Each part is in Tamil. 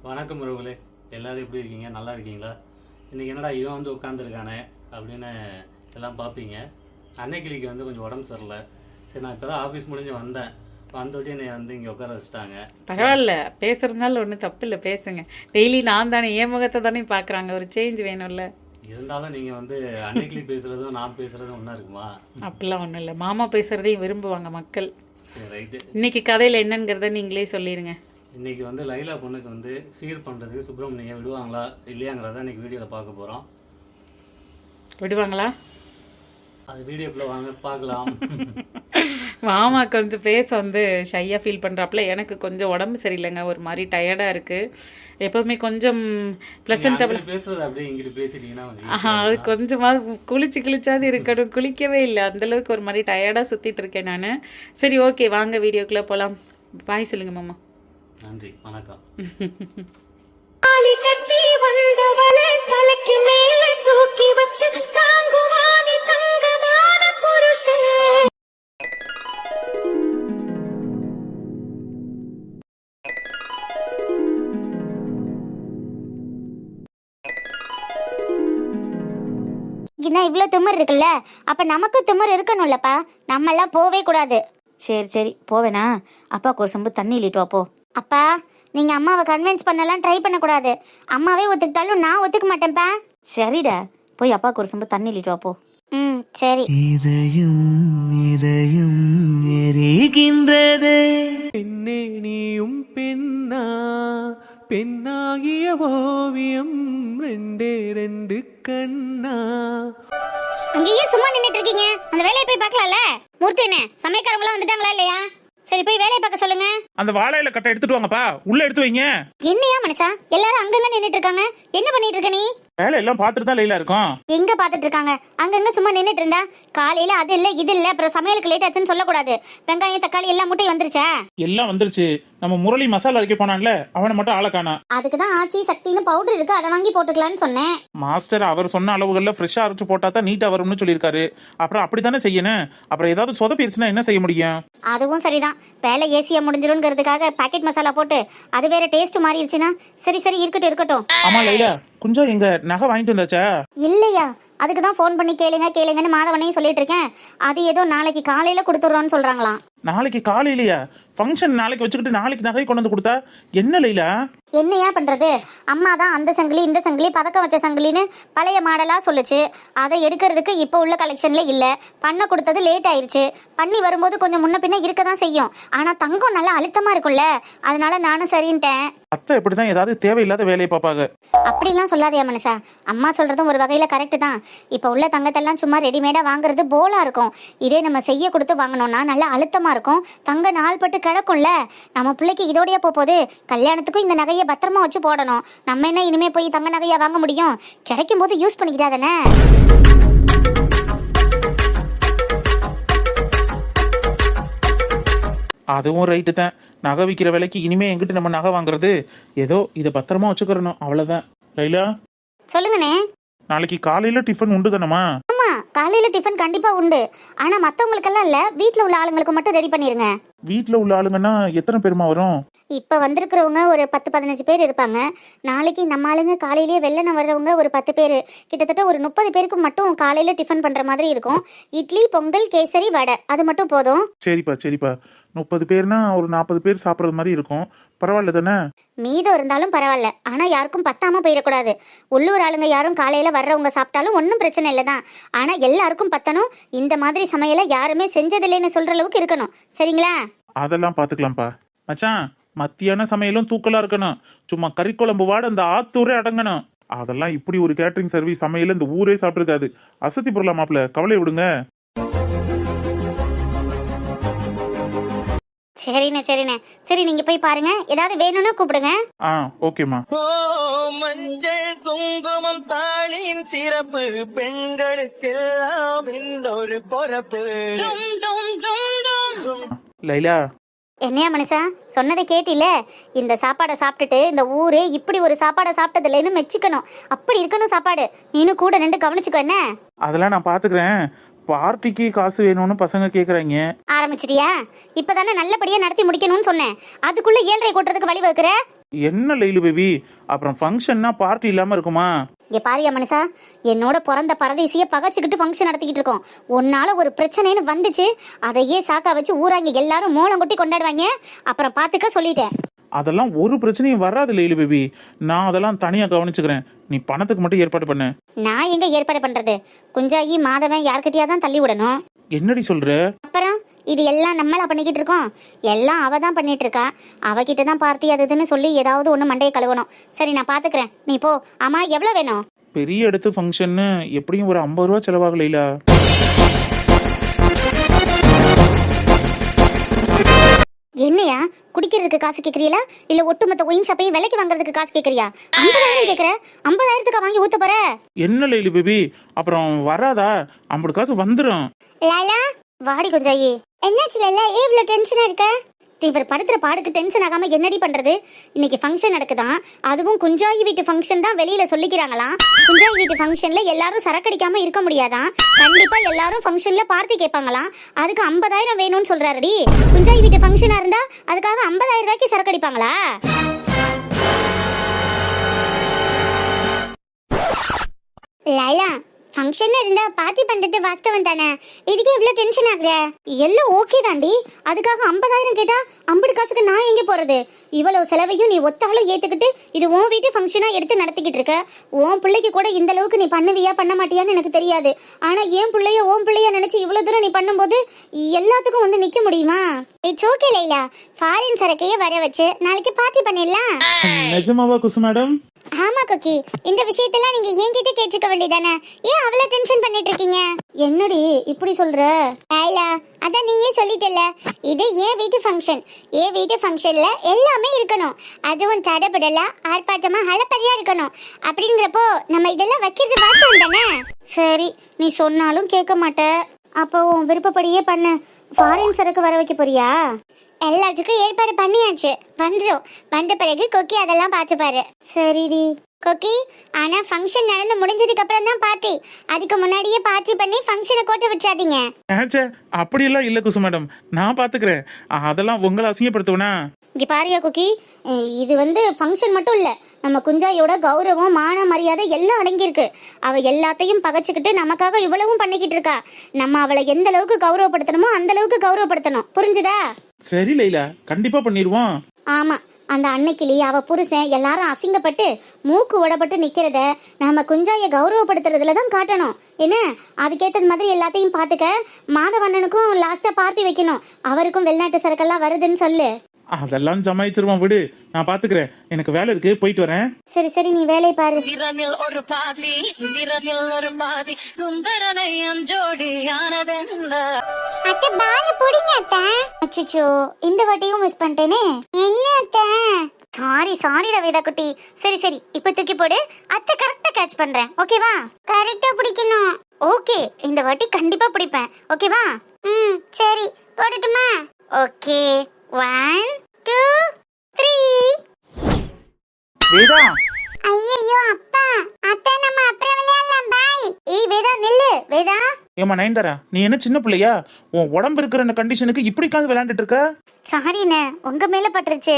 வணக்கம் உறவுகளே, எல்லோரும் எப்படி இருக்கீங்க? நல்லா இருக்கீங்களா? இன்றைக்கி என்னடா இவன் வந்து உட்காந்துருக்கானே அப்படின்னு எல்லாம் பார்ப்பீங்க. அன்னைக்கிளிக்கு வந்து கொஞ்சம் உடம்பு சரியில்லை. சரி, நான் இப்போ தான் ஆஃபீஸ் முடிஞ்சு வந்தேன். வந்துவிட்டு என்னை வந்து இங்கே உட்கார வச்சுட்டாங்க. பரவாயில்ல, பேசுகிறதுனால ஒன்றும் தப்பு இல்லை, பேசுங்க. டெய்லி நான் தானே என் முகத்தை தானே பார்க்குறாங்க, ஒரு சேஞ்ச் வேணும்ல. இருந்தாலும் நீங்கள் வந்து அன்னைக்கிளி பேசுகிறதும் நான் பேசுகிறதும் ஒன்றா இருக்குமா? அப்படிலாம் ஒன்றும் இல்லை, மாமா பேசுகிறதையும் விரும்புவாங்க மக்கள். சரி, ரைட்டு. இன்னைக்கு கதையில் என்னங்கிறத நீங்களே சொல்லிடுங்க. இன்றைக்கி வந்து லைலா பொண்ணுக்கு வந்து சீர் பண்ணுறதுக்கு சுப்பிரமணியம் விடுவாங்களா இல்லையாங்கிறத இன்றைக்கி வீடியோவில் பார்க்க போகிறோம். விடுவாங்களா? அது வீடியோக்குள்ளே வாங்க பார்க்கலாம். மாமா கொஞ்சம் பேச வந்து ஷையாக ஃபீல் பண்ணுறாப்புல. எனக்கு கொஞ்சம் உடம்பு சரியில்லைங்க, ஒரு மாதிரி டயர்டாக இருக்குது. எப்போதுமே கொஞ்சம் ப்ளசன்டபிள் பேசுகிறது அப்படியே இங்கிட்டு பேசிட்டீங்கன்னா அது கொஞ்சமாக குளிச்சாது இருக்கணும். குளிக்கவே இல்லை, அந்தளவுக்கு ஒரு மாதிரி டயர்டாக சுற்றிட்டு இருக்கேன் நான். சரி, ஓகே, வாங்க வீடியோக்குள்ளே போகலாம். பாய் சொல்லுங்க மாமா. நன்றி, வணக்கம். இவ்வளோ திமிர் இருக்குல்ல, அப்ப நமக்கு திமிர் இருக்கணும்லப்பா. நம்ம எல்லாம் போவே கூடாது. சரி போவேனா? அப்பாவுக்கு ஒரு சம்பு தண்ணி இல்லிட்டு வா போ. அப்பா, நீங்க அம்மாவை கன்வின்ஸ் பண்ணலாம் ட்ரை பண்ணக்கூடாது. அம்மாவே ஒத்துக்கிட்டாலும் நான் ஒத்துக்க மாட்டேன்ப்பா. சரிடா, போய் அப்பாவுக்கு ஒரு சம்பு தண்ணி இல்லிட்டு வா போ. சரி. இதயம் இதயம் எரிகின்றது. பெண்ணே நீயும் பெண்ணா, பெண்ணாகிய ஓவியம் ரெண்டே ரெண்டு கண்ணா. அங்கேயே சும்மா நின்னுட்டு இருக்கீங்க, அந்த வேலையை போய் பார்க்கலாம்ல. மூர்த்தி என்ன சமயக்காரங்களாம் வந்துட்டாங்களா இல்லையா? சரி, போய் வேலையை பார்க்க சொல்லுங்க. அந்த வாழையில கட்டை எடுத்துட்டு வாங்கப்பா, உள்ள எடுத்து வைங்க. என்னையா மனுஷா, எல்லாரும் அங்கங்க நின்னுட்டு இருக்காங்க, என்ன பண்ணிட்டு இருக்க நீ? வேலை எல்லாம் பாத்துட்டு தான் லைலா இருக்கும். எங்க பாத்துட்டு இருக்காங்க? அங்கங்க சும்மா நின்னுட்டு இருந்தா காலையில அது இல்ல இது இல்ல, அப்புறம் சமையலுக்கு லேட் ஆச்சுன்னு சொல்லக்கூடாது. வெங்காயம் தக்காளி எல்லாம் முட்டை வந்துருச்சா? எல்லாம் வந்துருச்சு. நம்ம முரளி மசாலா அரைக்க போனான்ல, அவனை மட்டும் ஆளை காணா. அதுக்குதான் ஆச்சி சக்தின்னு பவுடர் இருக்கு, அதை வாங்கி போட்டுக்கலான்னு சொன்னேன். மாஸ்டர் அவர் சொன்ன அளவுகள்ல ஃப்ரெஷ்ஷா அரைச்சு போட்டா தான் நீட்டா வரும்னு சொல்லியிருக்காரு. அப்புறம் அப்படித்தானே செய்யணும். அப்புறம் ஏதாவது சொதப்பிடுச்சுன்னா என்ன செய்ய முடியும்? அதுவும் சரிதான், வேலை ஏசியா முடிஞ்சிரும்ங்கிறதுக்காக பாக்கெட் மசாலா போட்டு அது வேற டேஸ்ட் மாறிடுச்சுன்னா சரி இருக்கட்டும். ஆமா லைலா, கொஞ்சம் எங்க நகை வாங்கிட்டு வந்தாச்சா? இல்லையா, அதுக்கு தான் ஃபோன் பண்ணி கேளுங்கன்னு மாதவனையும் சொல்லிட்டு இருக்கேன். அது ஏதோ நாளைக்கு காலையில கொடுத்துட்றோன்னு சொல்றாங்களாம். நாளைக்கு காலையிலயா? ஃபங்க்ஷன் நாளைக்கு வச்சுக்கிட்டு நாளைக்கு நகை கொண்டு வந்து கொடுத்தா என்ன லைலா? என்னையா பண்றது? அம்மா தான் அந்த சங்கிலி இந்த சங்கிலி பதக்கம் வச்ச சங்கிலின்னு பழைய மாடலா சொல்லுச்சு. அதை எடுக்கிறதுக்கு இப்போ உள்ள கலெக்ஷன்ல இல்ல. பண்ண கொடுத்தது லேட் ஆயிருச்சு. பண்ணி வரும்போது கொஞ்சம் முன்ன பின்ன இருக்க தான் செய்யும். ஆனா தங்கம் நல்லா அழுத்தமா இருக்கும்ல, அதனால நானும் சரின்ட்டேன். அத்தை இப்படிதான் ஏதாவது தேவையில்லாத வேலையை பார்ப்பாங்க. அப்படிலாம் சொல்லாதயா மனுஷா, அம்மா சொல்றதும் ஒரு வகையில கரெக்ட் தான். இப்போ உள்ள தங்கத்தெல்லாம் சும்மா ரெடிமேடா வாங்குறது போலா இருக்கும். இதே நம்ம செய்ய கொடுத்து வாங்கினோம்னா நல்லா அழுத்தமா இருக்கும், தங்க நாள் பட்டு கிடக்கும்ல. நம்ம பிள்ளைக்கு இதோடய போகுது, கல்யாணத்துக்கும் இந்த நகையை பத்திரமா வச்சு போடணும். நம்ம என்ன இனிமே போய் தங்க நகையா வாங்க முடியும்? கிடைக்கும் போது யூஸ் பண்ணிக்கிட்டாதானே. அதுவும் ரைட்டு தான். நகை விற்கிற விலைக்கு இனிமே எங்கிட்ட நம்ம நகை வாங்குறது? ஏதோ இதை பத்திரமா வச்சுக்கிறணும், அவ்வளவுதான். லைலா சொல்லுங்கண்ணே. நாளைக்கு காலையில டிஃபன் உண்டு தானமா? ஆமா, காலையில டிஃபன் கண்டிப்பா உண்டு. ஆனா மத்தவங்களுக்கெல்லாம் இல்ல, வீட்டுல உள்ள ஆளுங்களுக்கு மட்டும் ரெடி பண்ணிருங்க. வீட்டுல உள்ள ஆளுங்கன்னா எத்தனை பேருமா வரும்? இப்ப வந்திருக்கிறவங்க ஒரு 10-15 பேர் இருப்பாங்க. நாளைக்கு நம்ம ஆளுங்க காலையிலேயே வெள்ளன வர்றவங்க ஒரு 10 பேர், கிட்டத்தட்ட ஒரு 30 பேருக்கு மட்டும் காலையில டிஃபன் பண்ற மாதிரி இருக்கும். இட்லி, பொங்கல், கேசரி, வடை, அது மட்டும் போதும். சரிப்பா 30 பேர்னா ஒரு 40 பேர் சாப்பிட்றது மாதிரி இருக்கும். பரவாயில்ல தானே? மீதம் இருந்தாலும் பரவாயில்ல, ஆனா யாருக்கும் பத்தாம போயிடக்கூடாது. உள்ளூர் ஆளுங்க யாரும் காலையில வர்றவங்க சாப்பிட்டாலும் ஒன்றும் பிரச்சனை இல்லை தான். ஆனா எல்லாருக்கும் பத்தணும். இந்த மாதிரி சமையலை யாருமே செஞ்சதில்லைன்னு சொல்ற அளவுக்கு இருக்கணும். சரிங்களா? அதெல்லாம் பாத்துக்கலாம்ப்பா. மச்சான், மத்தியான சமையலும் தூக்கலா இருக்கணும். சும்மா கறிக்குழம்பு வாட அந்த ஆத்தூரே அடங்கணும். அதெல்லாம் இப்படி ஒரு கேட்டரிங் சர்வீஸ் சமையல் இந்த ஊரே சாப்பிட்டுருக்காது. அசத்தி பொருளா மாப்பிள்ள, கவலை விடுங்க. சரிண்ணே. சரி, நீங்க போய் பாருங்க, ஏதாவது வேணும்னா கூப்பிடுங்க. ஓகேம்மா. ஓ மஞ்சள் குங்குமம் தாளின் சிறப்பு, பெண்களுக்கெல்லாம் இந்த ஒரு பொறப்பு. லைலா, என்னையா மனுஷா, சொன்னதை கேட்டில? இந்த சாப்பாடை சாப்பிட்டுட்டு இந்த ஊரே இப்படி ஒரு சாப்பாடை சாப்பிட்டது இல்லைன்னு மெச்சிக்கணும். அப்படி இருக்கணும் சாப்பாடு. நீனும் கூட நின்று கவனிச்சுக்கோ. என்ன? அதெல்லாம் நான் பாத்துக்கிறேன். பார்ட்டிக்கு காசு வேணும்னு பசங்க கேக்குறாங்க. ஆரம்பிச்சிட்டியா? இப்பதானே நல்லபடியா நடத்தி முடிக்கணும்னு சொன்னேன், அதுக்குள்ள 7:30 கொட்டுறதுக்கு வழி வைக்கிற. என்ன லைலு பேபி, அப்புறம் ஃபங்க்ஷன்னா பார்ட்டி இல்லாம இருக்குமா? இங்க பாரியா மனுஷா, என்னோட பிறந்த பரதேசிய பகச்சுக்கிட்டு ஃபங்க்ஷன் நடத்திக்கிட்டு இருக்கோம். உன்னால ஒரு பிரச்சனைன்னு வந்துச்சு, அதையே சாக்கா வச்சு ஊராங்க எல்லாரும் மோளம் கொட்டி கொண்டாடுவாங்க. அப்புறம் பாத்துக்க சொல்லிட்டேன். அதெல்லாம் ஒரு பிரச்சனையும் வராது லைலு பேபி, நான் அதெல்லாம் தனியா கவனிச்சுக்கிறேன். நீ பணத்துக்கு மட்டும் ஏற்பாடு பண்ணு. நான் எங்க ஏற்பாடு பண்றது? குஞ்சாயி மாதவன் யார்கிட்டயா தான் தள்ளி விடணும். என்னடி சொல்ற? அப்புறம் இது எல்லாம் நம்மளா பண்ணிக்கிட்டு இருக்கோம்? எல்லாம் அவ தான் பண்ணிட்டு இருக்கா. அவகிட்ட தான் பார்ட்டி அதுன்னு சொல்லி ஏதாவது ஒன்று மண்டையை கழுவணும். சரி, நான் பாத்துக்கிறேன், நீ போ. ஆமா, எவ்வளோ வேணும்? பெரிய இடத்து ஃபங்க்ஷன்னு எப்படியும் ஒரு 50 ரூபா செலவாக லைலா. என்னையா குடிக்கிறதுக்கு காசு கேட்கறியா, இல்ல ஒட்டுமொத்த ஒயின் ஷாப்பையும் விலைக்கு வாங்குறதுக்கு காசு கேட்கறியா? 50,000 கேட்கற, 50,000க்கு வாங்கி ஊத்த போற? என்ன லைலு பேபி, அப்புறம் வராதா? 50 காசு வந்துடும். லாலா, வாடி குஞ்சாயி. என்னாச்சு லாலா, ஏன் இவ்வளோ டென்ஷனா இருக்க? இவர் படுத்துற பாடுக்கு டென்ஷன் ஆகாம என்னடி பண்றது? இன்னைக்கு ஃபங்க்ஷன் நடக்குதான், அதுவும் குஞ்சாயி வீட்டு ஃபங்க்ஷன் தான் வெளியில சொல்லிக்கிறாங்களாம். குஞ்சாயி வீட்டு ஃபங்க்ஷன்ல எல்லாரும் சரக்கடிக்காம இருக்க முடியாதான். கண்டிப்பா எல்லாரும் ஃபங்க்ஷன்ல பார்ட்டி கேட்பாங்களாம். அதுக்கு 50,000 வேணும்னு சொல்றாருடி. குஞ்சாயி வீட்டு ஃபங்க்ஷனா இருந்தா அதுக்காக 50,000 ரூபாய்க்கு சரக்கடிப்பாங்களா? லாலா, ஃபங்க்ஷன் இருந்தா பார்ட்டி பண்றது வாஸ்தவம் தானே, இதுக்கு இவ்வளோ டென்ஷன் ஆகுற? எல்லாம் ஓகே தாண்டி, அதுக்காக 50,000 கேட்டா 50 காசுக்கு நான் எங்கே போறது? இவ்வளவு செலவையும் நீ ஒத்தாலும் ஏத்துக்கிட்டு இது உன் வீட்டு ஃபங்க்ஷனா எடுத்து நடத்திக்கிட்டு இருக்க. உன் பிள்ளைக்கு கூட இந்த அளவுக்கு நீ பண்ணுவியா பண்ண மாட்டியான்னு எனக்கு தெரியாது. ஆனா என் பிள்ளைய உன் பிள்ளைய நினைச்சு இவ்வளவு தூரம் நீ பண்ணும்போது எல்லாத்துக்கும் வந்து நிக்க முடியுமா? இட்ஸ் ஓகே லைலா, ஃபாரின் சரக்கையே வர வச்சு நாளைக்கு பார்ட்டி பண்ணிடலாம். நிஜமாவா குசு மேடம்? ஆமா குக்கி, இந்த விஷயத்தெல்லாம் நீங்க என்கிட்ட கேட்டுக்க வேண்டியதானே, ஏன் அவ்வளவு டென்ஷன் பண்ணிட்டு இருக்கீங்க? என்னடி இப்படி சொல்ற? ஐலா, அதான் நீயே சொல்லிட்டல, இது ஏன் வீட்டு ஃபங்க்ஷன். ஏன் வீட்டு ஃபங்க்ஷன்ல எல்லாமே இருக்கணும், அதுவும் தடபடலா ஆர்ப்பாட்டமா ஹலப்பரியா இருக்கணும். அப்படிங்கிறப்போ நம்ம இதெல்லாம் வைக்கிறது வாஸ்தவம் தானே? சரி, நீ சொன்னாலும் கேட்க மாட்ட, அப்போ உன் விருப்பப்படியே பண்ணு. ஃபாரின் சரக்கு வர வைக்க போறியா? எல்லாத்துக்கும் ஏற்பாடு பண்ணியாச்சு, வந்துடும். வந்த பிறகு கொக்கி அதெல்லாம் பார்த்துப்பாரு. சரிடி கொக்கி, ஆனா ஃபங்க்ஷன் நடந்து முடிஞ்சதுக்கு அப்புறம் தான் பார்ட்டி. அதுக்கு முன்னாடியே பார்ட்டி பண்ணி ஃபங்க்ஷனை கோட்டை விட்டுறாதீங்க. ஆச்சே, அப்படியெல்லாம் இல்லை குசு மேடம், நான் பாத்துக்கிறேன். அதெல்லாம் உங்களை அசிங்கப்படுத்துவனா? இங்க பாரியா குக்கி, இது ஃபங்க்ஷன் மட்டும் இல்ல, நம்ம குஞ்சாயோட கௌரவம் மான மரியாதை எல்லாம் அடங்கியிருக்கு. அவ எல்லாத்தையும் பகச்சுக்கிட்டு நமக்காக இவ்வளவும் பண்ணிக்கிட்டு இருக்கா. நம்ம அவளை எந்த அளவுக்கு கௌரவப்படுத்தணுமோ அந்த அளவுக்கு கௌரவப்படுத்தணும், புரிஞ்சுதா? சரி லைலா, கண்டிப்பா பண்ணிடுவோம். ஆமா, அந்த அன்னைக்கிளி அவ புருஷன் எல்லாரும் அசிங்கப்பட்டு மூக்கு உடப்பட்டு நிக்கிறத நம்ம குஞ்சாய கௌரவப்படுத்துறதுல தான் காட்டணும். என்ன, அதுக்கேற்றது மாதிரி எல்லாத்தையும் பார்த்துக்க. மாதவண்ணனுக்கும் லாஸ்டா பார்ட்டி வைக்கணும், அவருக்கும் வெளிநாட்டு சரக்கெல்லாம் வருதுன்னு சொல்லு. அதெல்லாம் ஜமாயிச்சிருவோம், விடு, நான் பாத்துக்கிறேன். எனக்கு வேலை இருக்கு, போயிட்டு வரேன். சரி சரி, நீ வேலையை பாரு. ஒரு பாதி ஒரு பாதி சுந்தரனையம் ஜோடியானதென்ன. அத்தை பாய புடிங்க அத்தை. அச்சச்சோ, இந்த வாட்டியும் மிஸ் பண்ணிட்டேனே. என்ன அத்தை? சாரிடா வேதா குட்டி. சரி சரி, இப்ப தூக்கி போடு, அத்தை கரெக்டா கேட்ச் பண்றேன். ஓகேவா? கரெக்டா பிடிக்கணும். ஓகே, இந்த வாட்டி கண்டிப்பா பிடிப்பேன். ஓகேவா? சரி, போடட்டுமா? ஓகே, 1 2 3. வேதா, ஐயோ அப்பா, அத்தை நம்ம அப்புறம் விளையாடலாம், பாய். ஏய் வேதா நில்லு. வேதா, ஏமா நயன்தாரா, நீ என்ன சின்ன பிள்ளையா? உன் உடம்பு இருக்கிற அந்த கண்டிஷனுக்கு இப்படி காந்து விளையாண்டுட்டு இருக்க? சாரிண்ணே, உங்க மேல பட்டுருச்சு.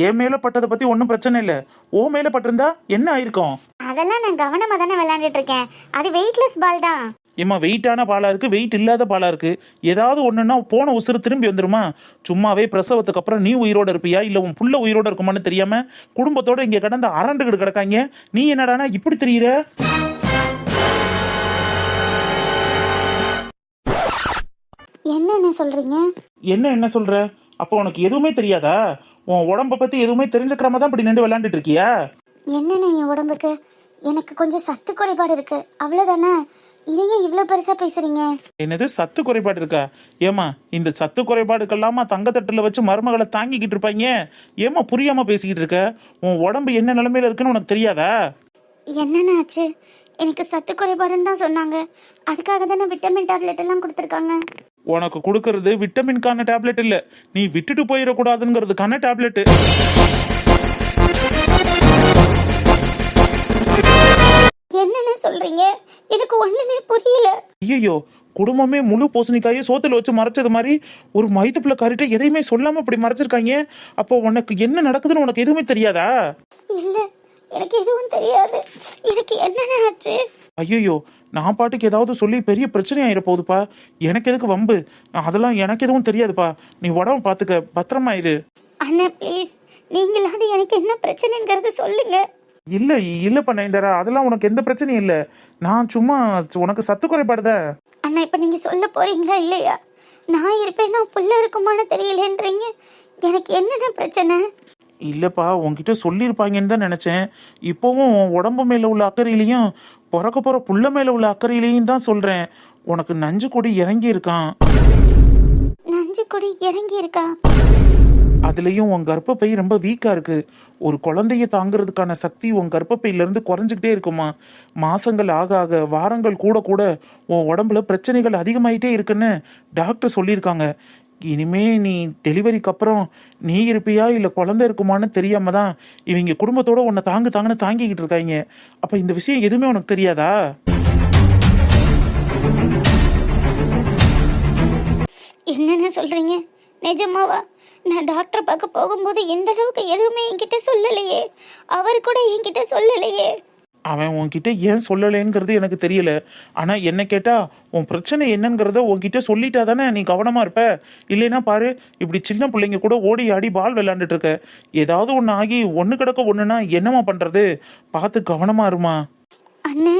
என் மேல பட்டதை பத்தி ஒன்றும் பிரச்சனை இல்லை, ஓ மேல பட்டிருந்தா என்ன ஆயிருக்கும்? அதெல்லாம் நான் கவனமா தானே விளையாண்டுட்டு இருக்கேன், அது வெயிட்லெஸ் பால் தான். ஏமா, வெயிட்டான பாலா இருக்கு, வெயிட் இல்லாத பாலா இருக்கு. ஏதாவது ஒண்ணுன்னா போன உசுறு திரும்பி வந்துருமா? சும்மாவே பிரசவத்துக்கு அப்புறம் நீ உயிரோட இருப்பியா இல்ல உன் புள்ள உயிரோட இருக்குமான்னு தெரியாம குடும்பத்தோட இங்க கடந்த அரண்டுகிட்டு கிடக்காங்க. நீ என்னடானா இப்படி தெரியுற? என்ன சொல்றீங்க? என்ன சொல்ற? அப்போ உனக்கு எதுவுமே தெரியாதா? உன் உடம்ப பத்தி எதுவுமே தெரிஞ்சுக்கிறாம தான் இப்படி நின்று விளையாண்டுட்டு இருக்கியா? என்னண்ணே, என் உடம்புக்கு எனக்கு கொஞ்சம் சத்து குறைபாடு இருக்கு, அவ்வளவுதானே. இதையே இவ்வளவு பெருசா பேசுறீங்க? என்னது சத்து குறைபாடு இருக்கா? ஏமா, இந்த சத்து குறைபாடுக்கெல்லாமா தங்கத்தட்டுல வச்சு மருமகளை தாங்கிக்கிட்டு இருப்பாங்க. ஏமா புரியாம பேசிக்கிட்டு இருக்க? உன் உடம்பு என்ன நிலைமையில இருக்குன்னு உனக்கு தெரியாதா? என்னென்ன ஆச்சு? எனக்கு சத்து குறைபாடுன்னு தான் சொன்னாங்க, அதுக்காக தானே விட்டமின் டேப்லெட் எல்லாம் கொடுத்துருக்காங்க. உனக்கு கொடுக்கறது விட்டமின்கான டேப்லெட் இல்ல, நீ விட்டுட்டு போயிடக்கூடாதுங்கிறதுக்கான டேப்லெட். என்னென்ன சொல்றீங்க? எனக்கு ஒண்ணுமே புரியல. ஐயோ, குடும்பமே முழு பூசணிக்காயை சோத்துல வச்சு மறைச்சது மாதிரி ஒரு மயித்துப்புல காரிட்ட எதையுமே சொல்லாம இப்படி மறைச்சிருக்காங்க. அப்போ உனக்கு என்ன நடக்குதுன்னு உனக்கு எதுவுமே தெரியாதா? இல்லை, எனக்கு எதுவும் தெரியாது. எனக்கு என்னென்ன ஆச்சு? ஐயோ, நான் பாட்டுக்கு ஏதாவது சொல்லி பெரிய பிரச்சனை ஆயிட போகுதுப்பா. எனக்கு எதுக்கு வம்பு? அதெல்லாம் எனக்கு எதுவும் தெரியாதுப்பா. நீ உடம்பு பார்த்துக்க, பத்திரமா இரு. அண்ணா ப்ளீஸ், நீங்களாவது எனக்கு என்ன பிரச்சனைங்கிறத சொல்லுங்க. இல்லை இல்லைப்பா நயன்தாரா, அதெல்லாம் உனக்கு எந்த பிரச்சனையும் இல்லை. நான் சும்மா உனக்கு சத்து குறைபாடுத. அண்ணா இப்போ நீங்கள் சொல்ல போறீங்களா இல்லையா? நான் இருப்பேன்னா புள்ள இருக்குமான்னு தெரியலன்றீங்க. எனக்கு என்னென்ன பிரச்சனை? இல்லைப்பா, உன்கிட்ட சொல்லியிருப்பாங்கன்னு தான் நினச்சேன். இப்போவும் உன் உடம்பு மேலே உள்ள அக்கறையிலையும் பிறக்க போகிற புள்ள மேலே உள்ள அக்கறையிலையும் தான் சொல்கிறேன். உனக்கு நஞ்சு கொடி இறங்கி இருக்கான். நஞ்சு கொடி இறங்கி இருக்கா? அதுலேயும் உன் கர்ப்பப்பை ரொம்ப வீக்காக இருக்குது. ஒரு குழந்தைய தாங்கிறதுக்கான சக்தி உன் கர்ப்பப்பையிலேருந்து குறைஞ்சிக்கிட்டே இருக்குமா. மாதங்கள் ஆக ஆக வாரங்கள் கூட கூட உன் உடம்புல பிரச்சனைகள் அதிகமாயிட்டே இருக்குன்னு டாக்டர் சொல்லியிருக்காங்க. இனிமே நீ டெலிவரிக்கு அப்புறம் நீ இருப்பியா இல்லை குழந்தை இருக்குமான்னு தெரியாம தான் இவங்க குடும்பத்தோட உன்னை தாங்கன்னு தாங்கிக்கிட்டு இருக்காங்க. அப்போ இந்த விஷயம் எதுவுமே உனக்கு தெரியாதா? என்னென்ன சொல்றீங்க? நிஜமாவா? நான் டாக்டர் பார்க்க போகும்போது இந்த அளவுக்கு எதுவுமே என்கிட்ட சொல்லலையே. அவர் கூட என்கிட்ட சொல்லலையே. அவன் உன்கிட்ட ஏன் சொல்லலைங்கிறது எனக்கு தெரியல. ஆனால் என்ன கேட்டால் உன் பிரச்சனை என்னங்கிறத உன்கிட்ட சொல்லிட்டா தானே நீ கவனமாக இருப்ப. இல்லைன்னா பாரு, இப்படி சின்ன பிள்ளைங்க கூட ஓடி ஆடி பால் விளையாண்டுட்டு இருக்க. ஏதாவது ஒன்று ஆகி ஒன்று கிடக்க ஒன்றுனா என்னம்மா பண்ணுறது? பார்த்து கவனமாக இருமா. அண்ணே,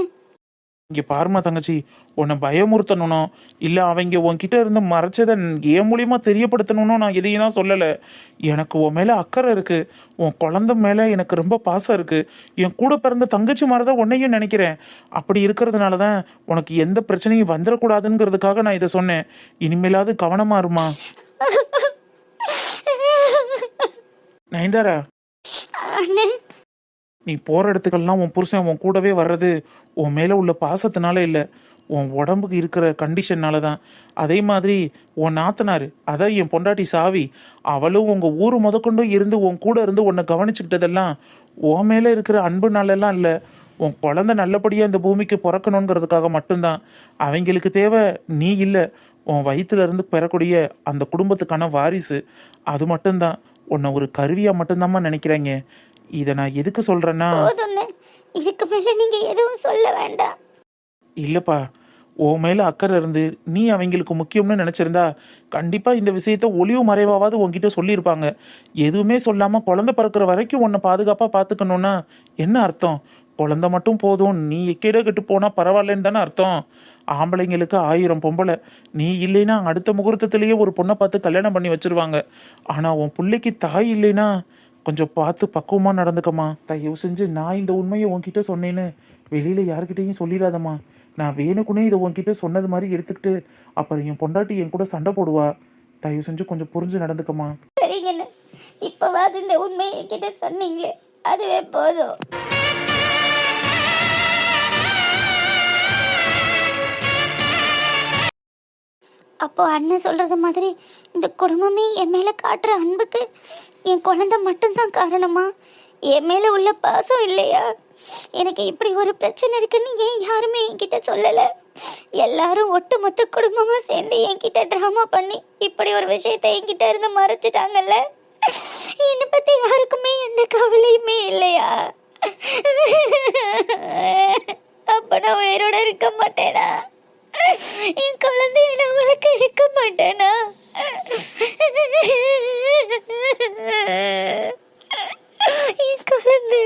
இங்கே பாருமா தங்கச்சி, உன்னை பயமுறுத்தணும் இல்லை அவங்க உன்கிட்ட இருந்து மறைச்சதை என் மூலியமா தெரியப்படுத்தணும்னு நான் எதையும் தான் சொல்லலை. எனக்கு உன் மேலே அக்கறை இருக்குது. உன் குழந்தை மேலே எனக்கு ரொம்ப பாசம் இருக்குது. என் கூட பிறந்த தங்கச்சி மாதிரி தான் உன்னையும் நினைக்கிறேன். அப்படி இருக்கிறதுனால தான் உனக்கு எந்த பிரச்சனையும் வந்துடக்கூடாதுங்கிறதுக்காக நான் இதை சொன்னேன். இனிமேலாவது கவனமாக இருமா. நயன்தாரா, அண்ணே, நீ போகிற இடத்துக்கெல்லாம் உன் புருஷன் உன் கூடவே வர்றது உன் மேலே உள்ள பாசத்தினால இல்லை, உன் உடம்புக்கு இருக்கிற கண்டிஷன்னால தான். அதே மாதிரி உன் நாத்தனார், அதான் என் பொண்டாட்டி சாவி, அவளும் உங்கள் ஊர் முதற்கொண்டு இருந்து உன் கூட இருந்து உன்னை கவனிச்சுக்கிட்டதெல்லாம் உன் மேலே இருக்கிற அன்புனாலெல்லாம் இல்லை, உன் குழந்தை நல்லபடியாக இந்த பூமிக்கு பிறக்கணுங்கிறதுக்காக மட்டும்தான். அவங்களுக்கு தேவை நீ இல்லை, உன் வயிற்றுலேருந்து பெறக்கூடிய அந்த குடும்பத்துக்கான வாரிசு. அது மட்டும்தான். உன்னை ஒரு கருவியாக மட்டும்தாம்மா நினைக்கிறாங்க. இதை நான் எதுக்கு சொல்கிறேன்னா, போதும்ண்ணே, இதுக்கு மேலே நீங்கள் எதுவும் சொல்ல வேண்டாம். இல்லைப்பா, உன் மேலே அக்கறை இருந்து நீ அவங்களுக்கு முக்கியம்னு நினச்சிருந்தா கண்டிப்பாக இந்த விஷயத்த ஒளிவு மறைவாவது உன்கிட்ட சொல்லியிருப்பாங்க. எதுவுமே சொல்லாமல் குழந்தை பிறக்கிற வரைக்கும் உன்னை பாதுகாப்பாக பார்த்துக்கணுன்னா என்ன அர்த்தம்? குழந்தை மட்டும் போதும், நீ எக்கேட கெட்டு போனால் பரவாயில்லன்னு தானே அர்த்தம். ஆம்பளைங்களுக்கு 1000 பொம்பளை. நீ இல்லைன்னா அடுத்த முகூர்த்தத்திலேயே ஒரு பொண்ணை பார்த்து கல்யாணம் பண்ணி வச்சிருவாங்க. ஆனால் உன் பிள்ளைக்கு தாய் இல்லைன்னா கொஞ்சம் பார்த்து பக்குவமாக நடந்துக்கம்மா. தயவு செஞ்சு நான் இந்த உண்மையை உன்கிட்ட சொன்னேன்னு வெளியில் யார்கிட்டையும் சொல்லிடாதம்மா. நான் வேணுக்குனே இதை உன்கிட்ட சொன்னது மாதிரி எடுத்துக்கிட்டு அப்புறம் என் பொண்டாட்டி என் கூட சண்டை போடுவா. தயவு செஞ்சு கொஞ்சம் புரிஞ்சு நடந்துக்கம்மா. சரிங்கண்ணே, இப்போவாது இந்த உண்மையை என்கிட்ட சொன்னீங்களே, அதுவே போதும். அப்போ அண்ணன் சொல்றது மாதிரி இந்த குடும்பமே என் மேல காட்டுற அன்புக்கு என் குழந்தை மட்டும்தான் காரணமா? என் மேல உள்ள பாசம் இல்லையா? எனக்கு இப்படி ஒரு பிரச்சனை இருக்குன்னு ஏன் யாருமே என்கிட்ட சொல்லலை? எல்லாரும் ஒட்டுமொத்த குடும்பமாக சேர்ந்து என்கிட்ட ட்ராமா பண்ணி இப்படி ஒரு விஷயத்தை என்கிட்ட இருந்து மறைச்சிட்டாங்கல்ல. என்னை பற்றி யாருக்குமே எந்த கவலையுமே இல்லையா? அப்போ நான் உயிரோட இருக்க மாட்டேனா? என் குழந்தைய நான் அவளுக்கு இருக்க மாட்டேனா? என் குழந்தை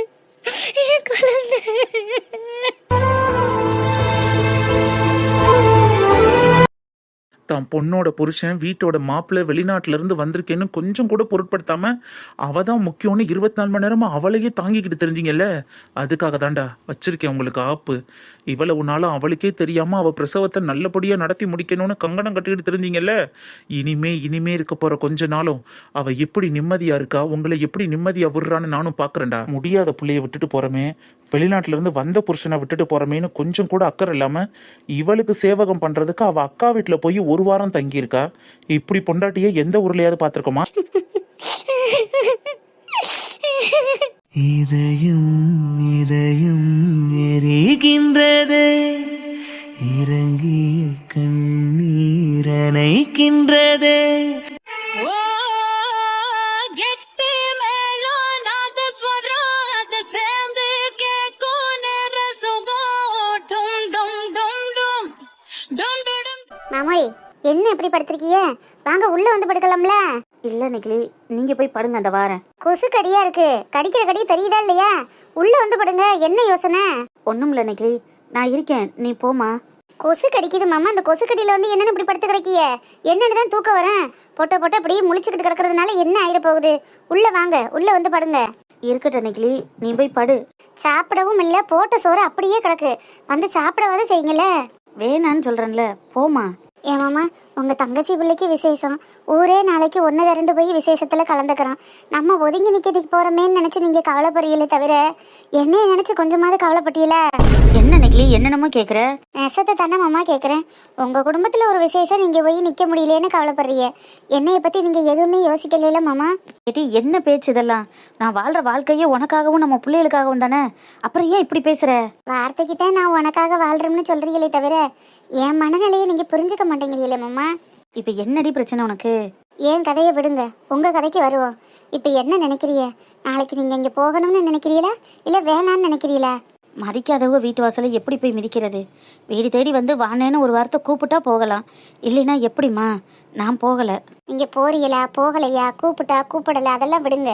தான் பொண்ணோட புருஷன் வீட்டோட மாப்பிள்ளை வெளிநாட்டுல இருந்து வந்திருக்கேன்னு கொஞ்சம் கூட பொருட்படுத்தாம அவ தான் முக்கியம்னு 24 மணி நேரமா அவளையே தாங்கிக்கிட்டு தெரிஞ்சிங்கல்ல. அதுக்காக தாண்டா வச்சிருக்கேன் உங்களுக்கு ஆப்பு. இவ்வளவு நாளும் அவளுக்கே தெரியாம அவ பிரசவத்தை நல்லபடியா நடத்தி முடிக்கணும்னு கங்கணம் கட்டிக்கிட்டு தெரிஞ்சிங்கல்ல. இனிமே இருக்க போற கொஞ்ச நாளும் அவ எப்படி நிம்மதியா இருக்கா, உங்களை எப்படி நிம்மதியா விடுறான்னு நானும் பாக்குறேன்டா. முடியாத பிள்ளைய விட்டுட்டு போறமே, வெளிநாட்டுல இருந்து வந்த புருஷனை விட்டுட்டு போறமேன்னு கொஞ்சம் கூட அக்கறை இல்லாம இவளுக்கு சேவகம் பண்றதுக்கு அவ அக்கா வீட்டுல போய் 1 வாரம் தங்கியிருக்கா. இப்படி பொண்டாட்டிய எந்த ஊர்லயாவது பார்த்திருக்கோமா? இதயம் எரிகின்றது இறங்கிய கண் நினைக்கின்றதே. ஓ கெட்டி மேளம் நாதஸ்வரம் அது சேர்ந்து கேட்கும் நேர சுகம் டும் டும் டும் டும் டும் டும். மாமோய் என்ன இப்படி படுத்திருக்கீங்க? வாங்க உள்ள வந்து படுக்கலாம்ல. இல்லை நிக்கிலி, நீங்கள் போய் படுங்க, அந்த வாரேன். கொசு கடியா இருக்கு, கடிக்கிற கடி தெரியுதா இல்லையா? உள்ள வந்து படுங்க. என்ன யோசனை? ஒன்றும் இல்லை நிக்கிலி, நான் இருக்கேன், நீ போமா. கொசு கடிக்குது மாமா. அந்த கொசு கடியில வந்து என்னன்னு இப்படி படுத்து கிடக்கிய? என்னன்னு தான் தூக்கம் வரேன். பொட்ட பொட்ட அப்படியே முழிச்சுக்கிட்டு கிடக்கிறதுனால என்ன ஆயிட போகுது? உள்ள வாங்க, உள்ள வந்து படுங்க. இருக்கட்டும் நிக்கிலி, நீ போய் படு. சாப்பிடவும் இல்லை, போட்ட சோறு அப்படியே கிடக்கு. வந்து சாப்பிடவாத செய்யுங்களே. வேணான்னு சொல்கிறேன்ல, போமா. ஏன் மாமா, உங்க தங்கச்சி பிள்ளைக்கு விசேஷம். ஊரே நாளைக்கு 1-2 போய் விசேஷத்துல கலந்துக்கிறோம். நம்ம ஒதுங்கி நிக்கிறதுக்கு போறோமேன்னு நினைச்சு நீங்க கவலைப்படுறீங்களே தவிர என்னைய நினைச்சு கொஞ்சமாவது கவலைப்பட்டீங்களா? என்ன நிக்கிலி, என்னென்னமோ கேட்குற? நெசத்தை தானே மாமா கேட்குறேன். உங்க குடும்பத்துல ஒரு விசேஷம் நீங்க போய் நிக்க முடியலேன்னு கவலைப்படுறீங்க. என்னைய பத்தி நீங்க எதுவுமே யோசிக்கல மாமா. ஏட்டி, என்ன பேச்சு இதெல்லாம்? நான் வாழ்ற வாழ்க்கையே உனக்காகவும் நம்ம பிள்ளைகளுக்காகவும் தானே. அப்புறம் ஏன் இப்படி பேசுற? வார்த்தைக்கு தான் நான் உனக்காக வாழ்றேன்னு சொல்றீங்களே தவிர என் மனநிலையை நீங்க புரிஞ்சுக்க மாட்டேங்கிறீங்களே மாமா. இப்போ என்னடி பிரச்சனை உனக்கு? ஏன் கதையை விடுங்க, உங்க கதைக்கு வருவோம். இப்போ என்ன நினைக்கிறீங்க? நாளைக்கு நீங்க இங்க போகணும்னு நினைக்கிறீங்களா இல்ல வேணான்னு நினைக்கிறீங்களா? மதிக்காதவங்க வீட்டு வாசலை எப்படி போய் மிதிக்கிறது? வீடு தேடி வந்து வானேன்னு ஒரு வார்த்தை கூப்பிட்டா போகலாம், இல்லைன்னா எப்படிம்மா? நான் போகலை. நீங்க போறீங்களா போகலையா, கூப்பிட்டா கூப்பிடல அதெல்லாம் விடுங்க.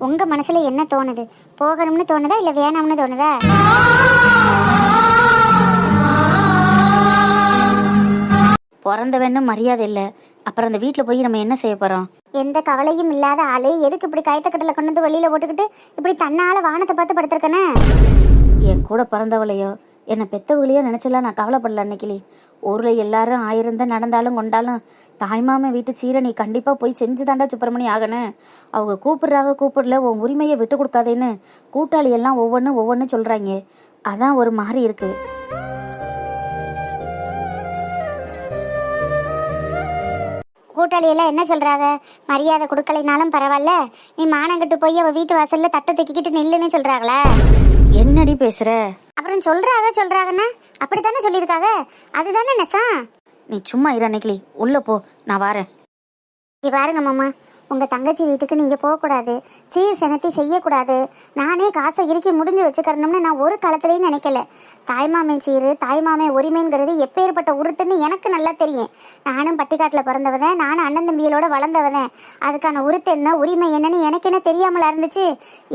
உங்க மனசுல என்ன தோணுது? போகணும்னு தோணுதா இல்ல வேணாம்னு தோணுதா? பிறந்தவன்னு மரியாதை இல்லை, அப்புறம் அந்த வீட்டில் போய் நம்ம என்ன செய்ய போகிறோம்? எந்த கவலையும் இல்லாத ஆளு எதுக்கு இப்படி கயத்தக்கட்டில கொண்டு வந்து வெளியில போட்டுக்கிட்டு இப்படி தன்னால வானத்தை பார்த்து படுத்திருக்கனே? என் கூட பிறந்தவளையோ என்னை பெத்தவங்களையோ நினச்சலாம் நான் கவலைப்படல அன்னைக்கிளி. ஊரில் எல்லாரும் 1000 தான் நடந்தாலும் கொண்டாலும் தாய்மாமன் வீட்டு சீரை நீ கண்டிப்பாக போய் செஞ்சு தாண்டா சுப்பிரமணி ஆகணும். அவங்க கூப்பிடல, உன் உரிமையை விட்டு கொடுக்காதேன்னு கூட்டாளி எல்லாம் ஒவ்வொன்று சொல்கிறாங்க. அதான் ஒரு மாதிரி இருக்கு. கூட்டாளி எல்லாம் என்ன சொல்றாங்க? மரியாதை கொடுக்கலைனாலும் பரவாயில்ல, நீ மானங்கிட்டு போய் அவ வீட்டு வாசல்ல தட்டை தூக்கிக்கிட்டு நில்லுன்னு சொல்றாங்களா? என்னடி பேசுற? அப்புறம் சொல்றாங்கன்னா அப்படித்தானே சொல்லியிருக்காங்க. அதுதானே நெசம். நீ சும்மா இரு அன்னைக்கிளி, உள்ள போ, நான் வரேன். இங்க பாருங்க மாமா, உங்கள் தங்கச்சி வீட்டுக்கு நீங்கள் போகக்கூடாது, சீர் செனத்தி செய்யக்கூடாது. நானே காசை இறுக்கி முடிஞ்சு வச்சுக்கிறணும்னு நான் ஒரு காலத்துலேயும் நினைக்கல. தாய்மாமன் சீர் தாய்மாமன் உரிமைங்கிறது எப்பேற்பட்ட உருத்துன்னு எனக்கு நல்லா தெரியும். நானும் பட்டிக்காட்டில் பிறந்தவதேன், நானும் அண்ணன் தம்பிகளோட வளர்ந்தவதேன். அதுக்கான உருத்து என்ன உரிமை என்னன்னு எனக்கு என்ன தெரியாமலா இருந்துச்சு?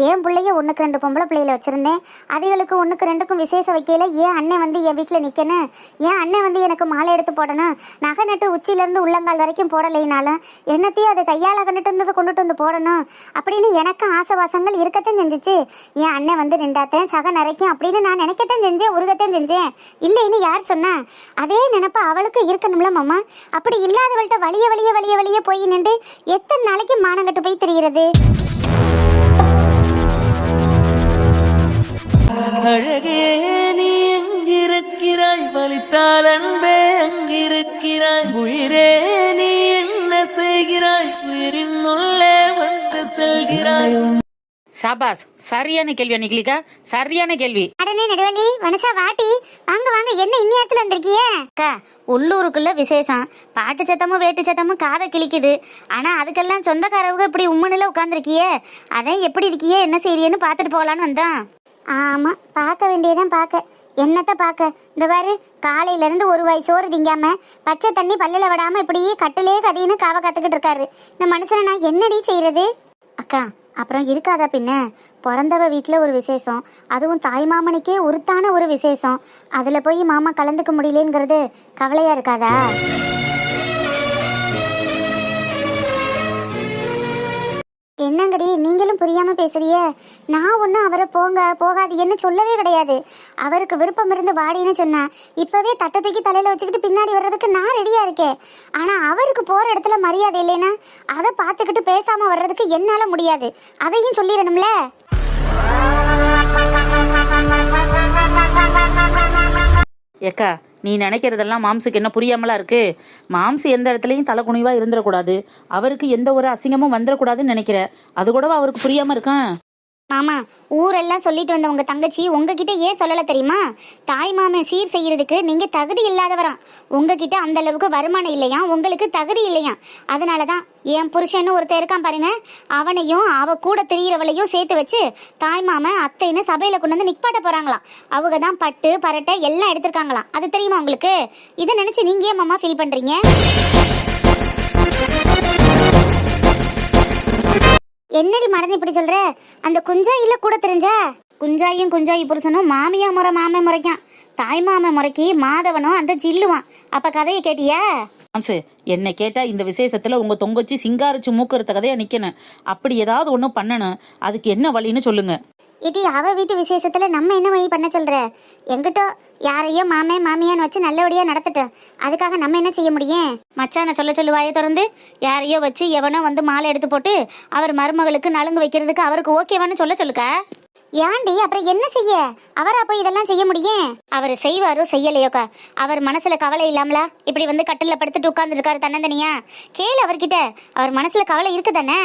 என் பிள்ளைய 1-2 பொம்பளை பிள்ளைகளை வச்சுருந்தேன். அதுகளுக்கு 1-2க்கும் விசேஷம் வைக்கல. ஏன் அண்ணன் வந்து என் வீட்டில் நிற்கணும்? ஏன் அண்ணன் வந்து எனக்கு மாலை எடுத்து போடணும்? நகை நட்டு உச்சியிலேருந்து உள்ளங்கால் வரைக்கும் போடலைனாலும் என்னத்தையும் அதை கையால் கொண்டுட்டு வந்து போடணும் அப்படின்னு எனக்கும் ஆசைவாசங்கள் இருக்கத்தான் செஞ்சிச்சு. என் அண்ணன் வந்து நின்றாத்தேன் சக நிறைக்கும் அப்படின்னு நான் நினைக்கத்தான் செஞ்சேன், உருகத்தான் செஞ்சேன். இல்லைன்னு யார் சொன்னா? அதே நினைப்ப அவளுக்கு இருக்கணும்ல மாமா. அப்படி இல்லாதவள்கிட்ட வழிய போய் நின்று எத்தனை நாளைக்கு மானங்கட்டு போய் தெரிகிறது? அழகே நீ எங்கிருக்கிறாய், வலித்தால் அன்பே அங்கிருக்கிறாய், உயிரே நீ என்ன செய்கிறாய், உயிரின் உள்ளே வந்து செல்கிறாய். சபாஸ், சரியான கேள்வி அன்னைக்கிலிக்கா, சரியான கேள்வி. அடனே நெடுவலி, வனசா வாட்டி, வாங்க வாங்க, என்ன இன்னியத்துல வந்திருக்கிய? அக்கா, உள்ளூருக்குள்ள விசேஷம், பாட்டு சத்தமும் வேட்டு சத்தமும் காதை கிழிக்குது. ஆனா அதுக்கெல்லாம் சொந்தக்காரவங்க இப்படி உம்மனில உட்காந்துருக்கியே, அதான் எப்படி இருக்கியே என்ன செய்யறியன்னு பார்த்துட்டு போகலான்னு வந்தான். ஆமா, பார்க்க வேண்டியதான் பார்க்க. என்னத்த பார்க்க? இந்த பாரு, காலையில இருந்து ஒரு வாய் சோறு திங்காம பச்சை தண்ணி பல்லுல விடாம இப்படி கட்டிலே கதின்னு காவ காத்துக்கிட்டு இருக்காரு இந்த மனுஷனை. நான் என்னடி செய்யறது? அக்கா, அப்புறம் இருக்காதா பின்ன? பிறந்தவ வீட்டில் ஒரு விசேஷம், அதுவும் தாய் மாமனுக்கே உருத்தான ஒரு விசேஷம். அதில் போய் மாமா கலந்துக்க முடியலேங்கிறது கவலையா இருக்காதா? என்னங்கடி நீங்களும் புரியாம பேசுறிய? நான் ஒன்றும் அவரை போங்க போகாது என்ன சொல்லவே கிடையாது. அவருக்கு விருப்பம் இருந்து வாடின்னு சொன்னா இப்பவே தட்டத்துக்கு தலையில வச்சுக்கிட்டு பின்னாடி வர்றதுக்கு நான் ரெடியா இருக்கேன். ஆனா அவருக்கு போற இடத்துல மரியாதை இல்லைன்னா அதை பார்த்துக்கிட்டு பேசாம வர்றதுக்கு என்னால முடியாது. அதையும் சொல்லிடணும்ல. ஏக்கா, நீ நினைக்கிறதெல்லாம் மாம்சுக்கு என்ன புரியாமலா இருக்கு? மாம்சு எந்த இடத்துலையும் தலை குனிவா இருந்துடக்கூடாது, அவருக்கு எந்த ஒரு அசிங்கமும் வந்துடக்கூடாதுன்னு நினைக்கிற. அது கூடவா அவருக்கு புரியாம இருக்கான்? மாமா, ஊரெல்லாம் சொல்லிட்டு வந்த உங்க தங்கச்சி உங்ககிட்ட ஏன் சொல்லல தெரியுமா? தாய் மாமன் சீர் செய்யறதுக்கு நீங்க தகுதி இல்லாதவராம். உங்ககிட்ட அந்த அளவுக்கு வருமானம் இல்லையா, உங்களுக்கு தகுதி இல்லையா. அதனாலதான் என் புருஷன்னு ஒருத்தர் இருக்கான் பாருங்க, அவனையும் அவ கூட தெரியறவளையும் சேர்த்து வச்சு தாய் மாமன் அத்தைன்னு சபையில கொண்டு வந்து நிப்பாட்ட போறாங்களாம். அவங்க தான் பட்டு பரட்டை எல்லாம் எடுத்திருக்காங்களாம். அது தெரியுமா உங்களுக்கு? இதை நினைச்சு நீங்க ஏன் மாமா ஃபீல் பண்றீங்க? என்னடி மறந்து இப்படி சொல்ற? அந்த குஞ்சாயில கூட தெரிஞ்ச குஞ்சாயும் குஞ்சாயி புருஷனும் மாமியா முறை மாமன் முறைக்கான். தாய் மாமன் முறைக்கு மாதவனும் அந்த ஜில்லுவான். அப்ப கதையை கேட்டியா? மாம்சு, என்ன கேட்டா இந்த விசேஷத்துல உங்க தொங்கச்சி சிங்காரிச்சு மூக்குறத கதையா நிக்கணும். அப்படி ஏதாவது ஒன்றும் பண்ணணும். அதுக்கு என்ன வழின்னு சொல்லுங்க. இடி, அவ வீட்டு விசேஷத்துல நம்ம என்ன வழி பண்ண சொல்ற? எங்கிட்ட யாரையோ மாமே மாமியான்னு வச்சு நல்லபடியா நடத்திட்டோம். அதுக்காக நம்ம என்ன செய்ய முடியும்? மச்சான சொல்ல வாயை திறந்து யாரையோ வச்சு எவனோ வந்து மாலை எடுத்து போட்டு அவர் மருமகளுக்கு நலுங்கு வைக்கிறதுக்கு அவருக்கு ஓகேவான்னு சொல்லுக்கா. ஏன்டி அப்புறம் என்ன செய்ய? அவரா போய் இதெல்லாம் செய்ய முடியும்? அவர் செய்வாரோ செய்யலையோக்கா, அவர் மனசுல கவலை இல்லாமலா இப்படி வந்து கட்டில படுத்துட்டு உட்கார்ந்துருக்காரு தன்னந்தனியா? கேளு அவர்கிட்ட, அவர் மனசுல கவலை இருக்குதானே?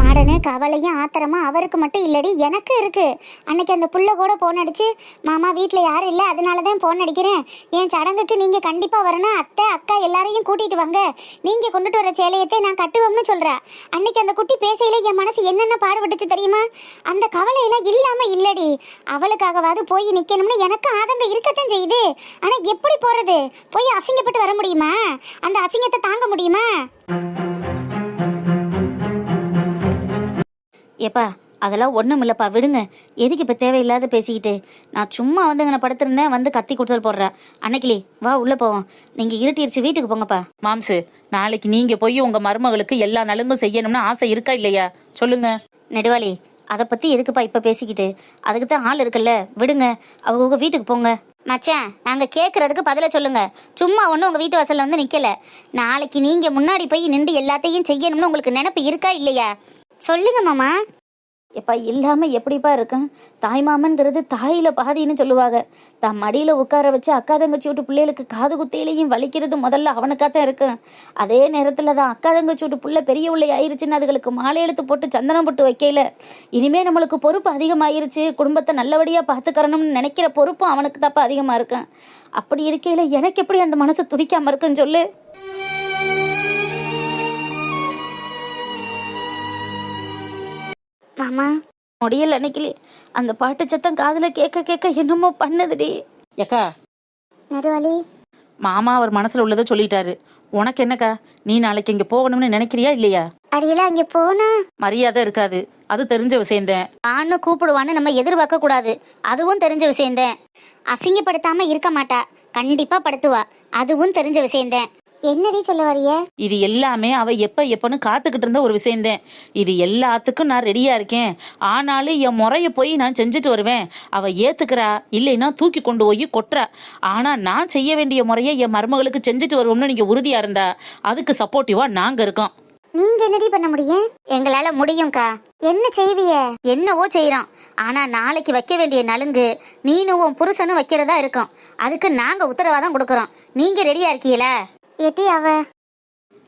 மாடனு கவலையும் ஆத்திரமா அவருக்கு மட்டும் இல்லடி, எனக்கு இருக்கு. அன்னைக்கு அந்த புள்ள கூட போன் அடிச்சு, மாமா வீட்டில் யாரும் இல்லை, அதனால தான் போன் அடிக்கிறேன், என் சடங்குக்கு நீங்கள் கண்டிப்பாக வரணும், அத்தை அக்கா எல்லாரையும் கூட்டிகிட்டு வாங்க, நீங்கள் கொண்டுட்டு வர சேலையத்தை நான் கட்டுவோம்னு சொல்கிறா. அன்னைக்கு அந்த குட்டி பேசையில் என் மனசு என்னென்ன பாடுபட்டுச்சு தெரியுமா? அந்த கவலையெல்லாம் இல்லாமல் இல்லடி. அவளுக்காகவாது போய் நிற்கணும்னு எனக்கு ஆதங்கம் இருக்கத்தான் செய்யுது. ஆனால் எப்படி போகிறது? போய் அசிங்கப்பட்டு வர முடியுமா? அந்த அசிங்கத்தை தாங்க முடியுமா? ஏப்பா அதெல்லாம் ஒன்றும் இல்லைப்பா, விடுங்க. எதுக்கு இப்போ தேவையில்லாத பேசிக்கிட்டு? நான் சும்மா வந்து இங்கே படுத்திருந்தேன், வந்து கத்தி கொடுத்தல் போடுறேன். அன்னைக்கிளி வா உள்ளே போவோம். நீங்கள் இருட்டிடுச்சு, வீட்டுக்கு போங்கப்பா. மாம்சு, நாளைக்கு நீங்க போய் உங்க மருமகளுக்கு எல்லா நலுங்கும் செய்யணும்னு ஆசை இருக்கா இல்லையா சொல்லுங்க. நெடுவாளி, அதை பற்றி எதுக்குப்பா இப்போ பேசிக்கிட்டு? அதுக்கு தான் ஆள் இருக்குல்ல, விடுங்க. அவங்க வீட்டுக்கு போங்க. மச்சான், நாங்கள் கேட்குறதுக்கு பதில சொல்லுங்க. சும்மா ஒன்றும் உங்கள் வீட்டு வாசலில் வந்து நிற்கல. நாளைக்கு நீங்கள் முன்னாடி போய் நின்று எல்லாத்தையும் செய்யணும்னு உங்களுக்கு நினைப்பு இருக்கா இல்லையா? சொல்லுங்க மாமா. எப்பா இல்லாமல் எப்படிப்பா இருக்கும்? தாய்மாமன்கிறது தாயில பாதின்னு சொல்லுவாங்க. தான் மடியில் உட்கார வச்சு அக்கா தங்கச்சி விட்டு பிள்ளைகளுக்கு காது குத்தையிலையும் வலிக்கிறது முதல்ல அவனுக்காகத்தான் இருக்கும். அதே நேரத்தில் தான் அக்கா தங்கச்சி விட்டு பிள்ளை பெரிய பிள்ளை ஆயிருச்சுன்னு அதுகளுக்கு மாலை எழுத்து போட்டு சந்தனம் போட்டு வைக்கல. இனிமே நம்மளுக்கு பொறுப்பு அதிகமாயிருச்சு, குடும்பத்தை நல்லபடியாக பார்த்துக்கறணும்னு நினைக்கிற பொறுப்பும் அவனுக்கு தப்பா அதிகமாக இருக்கும். அப்படி இருக்கையில் எனக்கு எப்படி அந்த மனசு துடிக்காமல் இருக்குன்னு சொல்லு. மாமா முடியல அன்னைக்கிளி, அந்த பாட்டு சத்தம் காதுல கேட்க கேட்க என்னமோ பண்ணுதுடி. ஏக்கா, நெடுவாளி, மாமா அவர் மனசுல உள்ளதை சொல்லிட்டாரு. உனக்கு என்னக்கா? நீ நாளைக்கு இங்க போகணும்னு நினைக்கிறியா இல்லையா? அடியெல்லாம் அங்கே போனா மரியாதை இருக்காது, அது தெரிஞ்ச விஷயம்தான். ஆன்னு கூப்பிடுவான்னு நம்ம எதிர்பார்க்க கூடாது, அதுவும் தெரிஞ்ச விஷயம்தான். அசிங்கப்படுத்தாம இருக்க மாட்டா, கண்டிப்பா படுத்துவா, அதுவும் தெரிஞ்ச விஷயம்தான். என்னடி சொல்ல வரிய? இது எல்லாமே அவ எப்பன்னு காத்துக்கிட்டு இருந்த ஒரு விஷயம்தான். இது எல்லாத்துக்கும் நான் ரெடியா இருக்கேன், ஆனாலும் என் முறைய போய் நான் செஞ்சுட்டு வருவேன். அவ ஏத்துக்கிறா, இல்லைன்னா தூக்கி கொண்டு போய் கொட்டுறா. ஆனா நான் செய்ய வேண்டிய முறையை என் மருமகளுக்கு செஞ்சுட்டு வருவோம்னு நீங்க உறுதியா இருந்தா அதுக்கு சப்போர்ட்டிவா நாங்க இருக்கோம். நீங்க என்னடி பண்ண முடியும்? எங்களால முடியும்க்கா. என்ன செய்விய? என்னவோ செய்யறோம். ஆனா நாளைக்கு வைக்க வேண்டிய நலுங்கு நீனும் உன் புருஷனும் வைக்கிறதா இருக்கும். அதுக்கு நாங்க உத்தரவாதம் கொடுக்கறோம். நீங்க ரெடியா இருக்கீங்களா? எட்டி அவ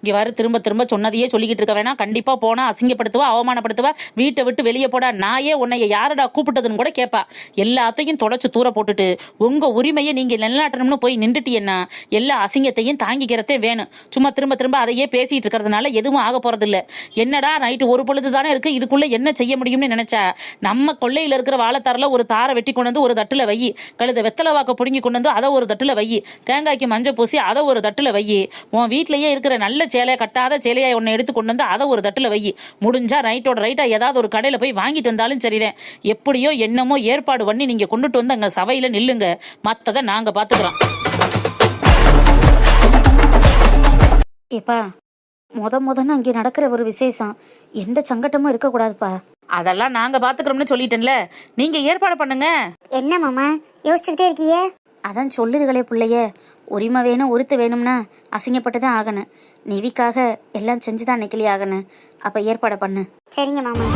இங்கே வர திரும்ப திரும்ப சொன்னதையே சொல்லிக்கிட்டு இருக்க வேணாம். கண்டிப்பாக போனால் அசிங்கப்படுத்துவா, அவமானப்படுத்துவா, வீட்டை விட்டு வெளியே போடா, நாயே உன்னைய யாரடா கூப்பிட்டதுன்னு கூட கேட்பா. எல்லாத்தையும் தொலைச்சு தூர போட்டுட்டு உங்கள் உரிமையை நீங்கள் நிலநாட்டணும்னு போய் நின்றுட்டீங்கன்னா எல்லா அசிங்கத்தையும் தாங்கிக்கிறதே வேணும். சும்மா திரும்ப திரும்ப அதையே பேசிகிட்டு இருக்கிறதுனால எதுவும் ஆக போகிறதில்ல. என்னடா நைட்டு ஒரு பொழுது தானே இருக்குது, இதுக்குள்ளே என்ன செய்ய முடியும்னு நினச்சா நம்ம கொள்ளையில் இருக்கிற வாழைத்தாரில் ஒரு தாரை வெட்டி கொண்டு வந்து ஒரு தட்டில் வை, கழுத வெத்தலை வாக்க பிடுங்கி கொண்டு வந்து அதை ஒரு தட்டில் வை, தேங்காய்க்கு மஞ்சள் பூசி அதை ஒரு தட்டில் வை, உன் வீட்டிலேயே இருக்கிற நல்ல சேலையை கட்டாத சேலையை ஒன்று எடுத்து கொண்டு வந்து அதை ஒரு தட்டில் வை. முடிஞ்சா ரைட்டோட ரைட்டா ஏதாவது ஒரு கடையில் போய் வாங்கிட்டு வந்தாலும் சரிதான். எப்படியோ என்னமோ ஏற்பாடு பண்ணி நீங்க கொண்டுட்டு வந்து அங்க சபையில நில்லுங்க, மற்றதை நாங்க பாத்துக்கிறோம். ஏப்பா முதன்னு அங்கே நடக்கிற ஒரு விசேஷம், எந்த சங்கட்டமும் இருக்கக்கூடாதுப்பா. அதெல்லாம் நாங்க பாத்துக்கிறோம்னு சொல்லிட்டேன்ல, நீங்க ஏற்பாடு பண்ணுங்க. என்ன மாமா யோசிச்சுக்கிட்டே இருக்கிய? அதான் சொல்லுதுகளே பிள்ளைய, உரிமை வேணும் உறுத்து வேணும்னா அசிங்கப்பட்டு தான் ஆகணும். நிவிக்காக எல்லாம் செஞ்சுதான் நெக்கிலி ஆகணும். அப்ப ஏற்பாடு பண்ணு. சரிங்க மாமா.